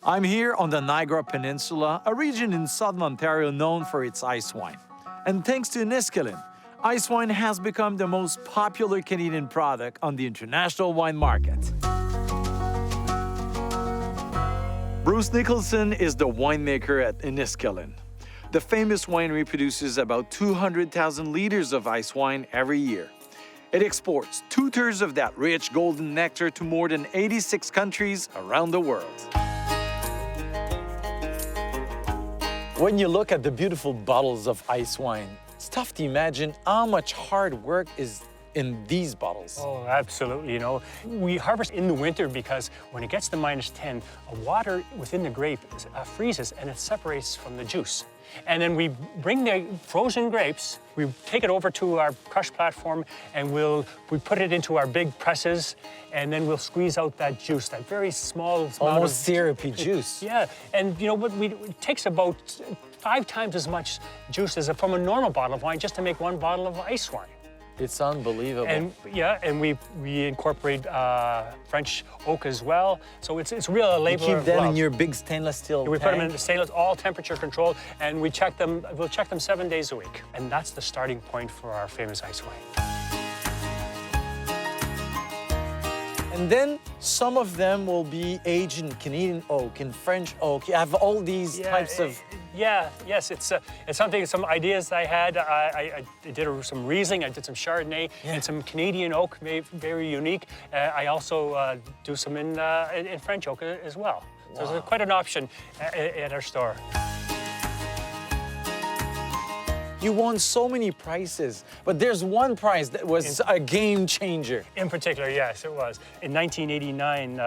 I'm here on the Niagara Peninsula, a region in southern Ontario known for its ice wine. And thanks to Inniskillin, ice wine has become the most popular Canadian product on the international wine market. Bruce Nicholson is the winemaker at Inniskillin. The famous winery produces about 200,000 liters of ice wine every year. It exports 2/3 of that rich golden nectar to more than 86 countries around the world. When you look at the beautiful bottles of ice wine, it's tough to imagine how much hard work is in these bottles. Oh, absolutely. You know, we harvest in the winter because when it gets to -10, water within the grape freezes and it separates from the juice. And then we bring the frozen grapes, we take it over to our crush platform, and we put it into our big presses, and then we'll squeeze out that juice, that very small Almost syrupy juice. Yeah, and you know what? It takes about 5 times as much juice as from a normal bottle of wine just to make one bottle of ice wine. It's unbelievable. And yeah, and we incorporate French oak as well. So it's real labor. You keep them in your big stainless steel We tank? put them in the stainless, all temperature controlled, and we check them. We'll check them 7 days a week, and that's the starting point for our famous ice wine. And then some of them will be aged in Canadian oak and French oak. You have all these types of... Yes, it's something, some ideas I had. I did some Riesling, I did some Chardonnay, and some Canadian oak, very unique. I also do some in French oak as well. So there's quite an option at our store. You won so many prizes, but there's one prize that was a game changer. In particular, yes, it was. In 1989,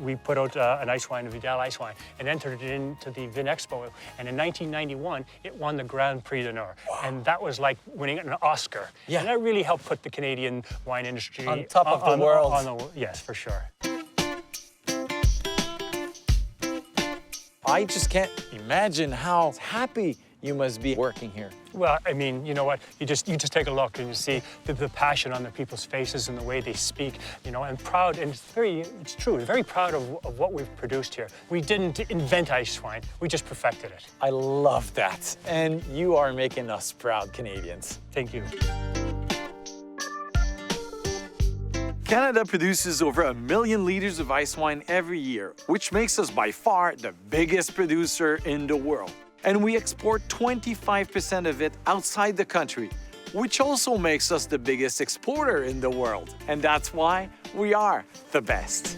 we put out an ice wine, a Vidal Icewine, and entered it into the Vinexpo. And in 1991, it won the Grand Prix d'honneur. Wow. And that was like winning an Oscar. Yeah. And that really helped put the Canadian wine industry on top of the world. Yes, for sure. I just can't imagine how happy you must be working here. Well, I mean, you know what? You just take a look and you see the passion on the people's faces and the way they speak, you know, and proud, and it's true, very proud of what we've produced here. We didn't invent ice wine, we just perfected it. I love that. And you are making us proud Canadians. Thank you. Canada produces over 1 million liters of ice wine every year, which makes us by far the biggest producer in the world. And we export 25% of it outside the country, which also makes us the biggest exporter in the world. And that's why we are the best.